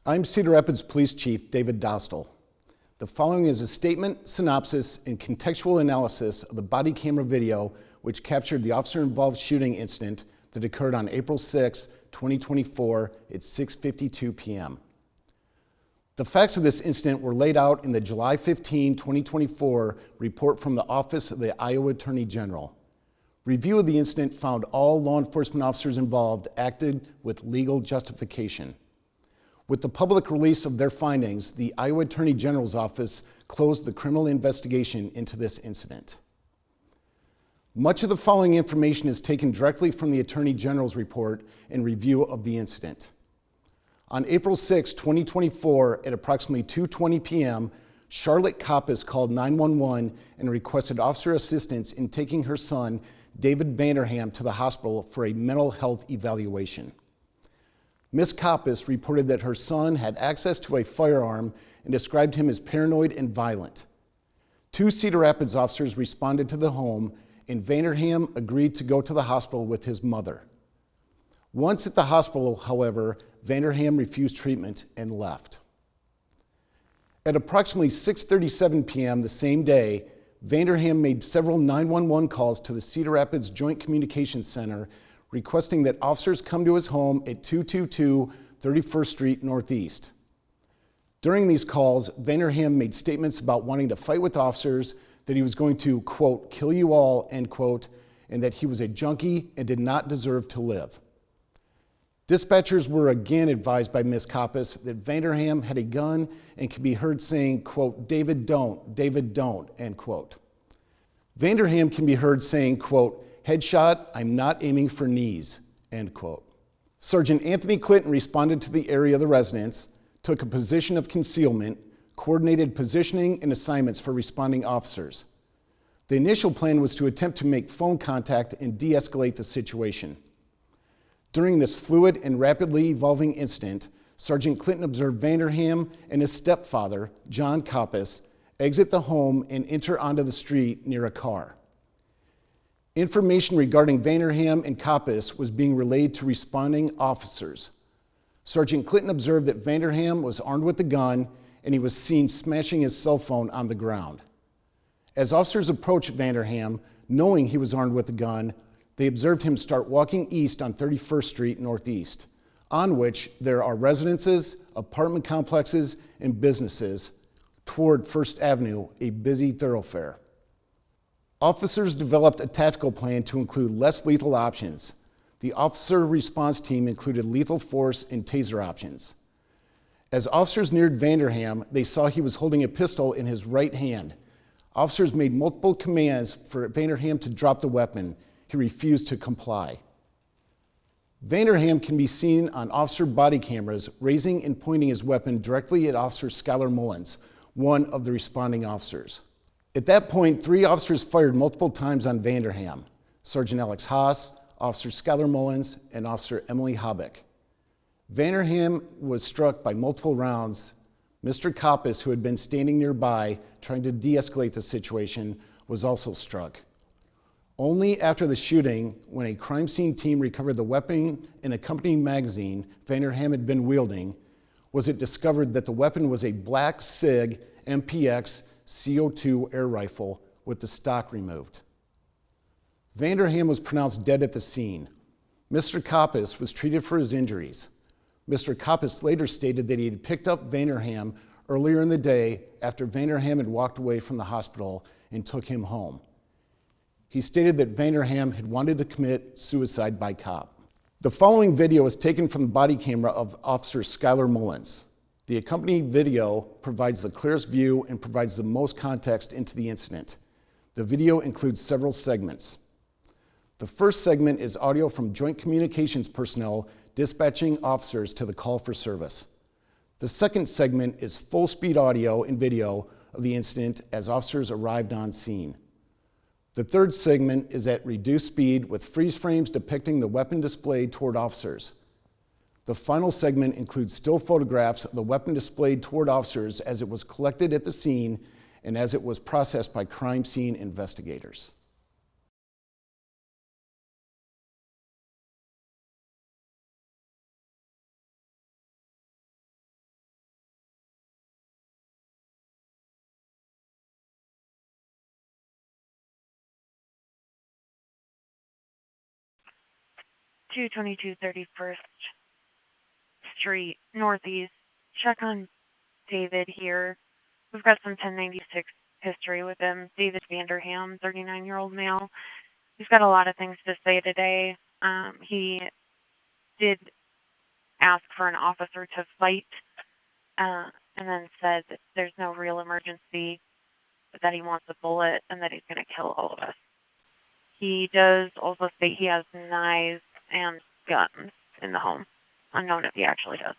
I'm Cedar Rapids Police Chief David Dostal. The following is a statement, synopsis, and contextual analysis of the body camera video which captured the officer-involved shooting incident that occurred on April 6, 2024 at 6:52 p.m. The facts of this incident were laid out in the July 15, 2024 report from the Office of the Iowa Attorney General. Review of the incident found all law enforcement officers involved acted with legal justification. With the public release of their findings, the Iowa Attorney General's office closed the criminal investigation into this incident. Much of the following information is taken directly from the Attorney General's report and review of the incident. On April 6, 2024, at approximately 2:20 p.m., Charlotte Koppes called 911 and requested officer assistance in taking her son, David Vanderham, to the hospital for a mental health evaluation. Ms. Koppes reported that her son had access to a firearm and described him as paranoid and violent. 2 Cedar Rapids officers responded to the home, and Vanderham agreed to go to the hospital with his mother. Once at the hospital, however, Vanderham refused treatment and left. At approximately 6:37 p.m. the same day, Vanderham made several 911 calls to the Cedar Rapids Joint Communications Center requesting that officers come to his home at 222 31st Street Northeast. During these calls, Vanderham made statements about wanting to fight with officers, that he was going to, quote, kill you all, end quote, and that he was a junkie and did not deserve to live. Dispatchers were again advised by Ms. Koppes that Vanderham had a gun and could be heard saying, quote, David, don't, end quote. Vanderham can be heard saying, quote, headshot, I'm not aiming for knees, end quote. Sergeant Anthony Clinton responded to the area of the residence, took a position of concealment, coordinated positioning and assignments for responding officers. The initial plan was to attempt to make phone contact and de-escalate the situation. During this fluid and rapidly evolving incident, Sergeant Clinton observed Vanderham and his stepfather, John Koppes, exit the home and enter onto the street near a car. Information regarding Vanderham and Koppes was being relayed to responding officers. Sergeant Clinton observed that Vanderham was armed with a gun and he was seen smashing his cell phone on the ground. As officers approached Vanderham, knowing he was armed with a gun, they observed him start walking east on 31st Street Northeast, on which there are residences, apartment complexes, and businesses, toward First Avenue, a busy thoroughfare. Officers developed a tactical plan to include less lethal options. The officer response team included lethal force and taser options. As officers neared Vanderham, they saw he was holding a pistol in his right hand. Officers made multiple commands for Vanderham to drop the weapon. He refused to comply. Vanderham can be seen on officer body cameras raising and pointing his weapon directly at Officer Skylar Mullins, one of the responding officers. At that point, 3 officers fired multiple times on Vanderham: Sergeant Alex Haas, Officer Skylar Mullins, and Officer Emily Habeck. Vanderham was struck by multiple rounds. Mr. Koppes, who had been standing nearby trying to de-escalate the situation, was also struck. Only after the shooting, when a crime scene team recovered the weapon and accompanying magazine Vanderham had been wielding, was it discovered that the weapon was a black SIG MPX CO2 air rifle with the stock removed. Vanderham was pronounced dead at the scene. Mr. Koppes was treated for his injuries. Mr. Koppes later stated that he had picked up Vanderham earlier in the day after Vanderham had walked away from the hospital and took him home. He stated that Vanderham had wanted to commit suicide by cop. The following video is taken from the body camera of Officer Skylar Mullins. The accompanying video provides the clearest view and provides the most context into the incident. The video includes several segments. The first segment is audio from Joint Communications personnel dispatching officers to the call for service. The second segment is full-speed audio and video of the incident as officers arrived on scene. The third segment is at reduced speed with freeze frames depicting the weapon displayed toward officers. The final segment includes still photographs of the weapon displayed toward officers as it was collected at the scene and as it was processed by crime scene investigators. 222 31st Street Northeast. Check on David here. We've got some 1096 history with him. David Vanderham, 39-year-old male. He's got a lot of things to say today. He did ask for an officer to fight, and then said that there's no real emergency, but that he wants a bullet and that he's going to kill all of us. He does also say he has knives and guns in the home. Unknown if he actually does.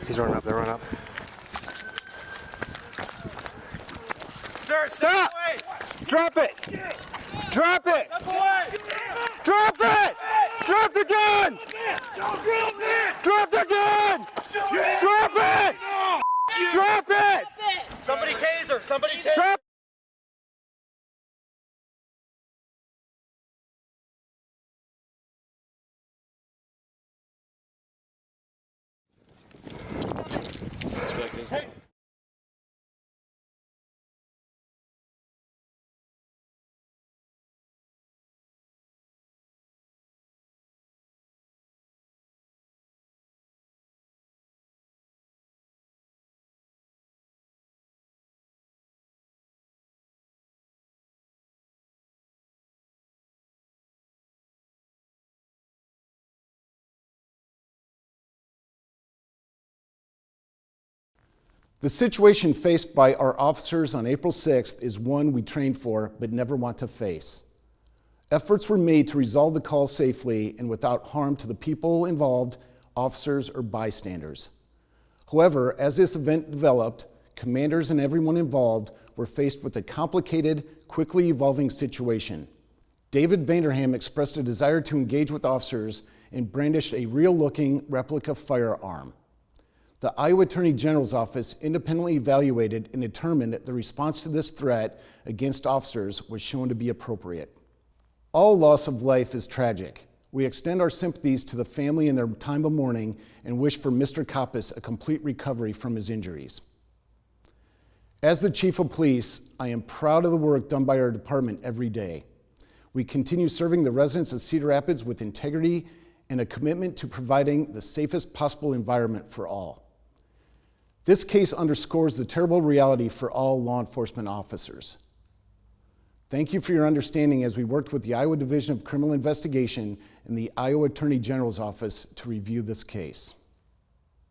He's running up, they're running up. Sir, stop! Drop it! Drop it! Drop it! Drop the gun! Drop the gun! Drop it! Drop it! Somebody taser! Somebody taser! Drop. Hey. The situation faced by our officers on April 6th is one we trained for but never want to face. Efforts were made to resolve the call safely and without harm to the people involved, officers, or bystanders. However, as this event developed, commanders and everyone involved were faced with a complicated, quickly evolving situation. David Vanderham expressed a desire to engage with officers and brandished a real-looking replica firearm. The Iowa Attorney General's office independently evaluated and determined the response to this threat against officers was shown to be appropriate. All loss of life is tragic. We extend our sympathies to the family in their time of mourning and wish for Mr. Koppas a complete recovery from his injuries. As the Chief of Police, I am proud of the work done by our department every day. We continue serving the residents of Cedar Rapids with integrity and a commitment to providing the safest possible environment for all. This case underscores the terrible reality for all law enforcement officers. Thank you for your understanding as we worked with the Iowa Division of Criminal Investigation and the Iowa Attorney General's office to review this case.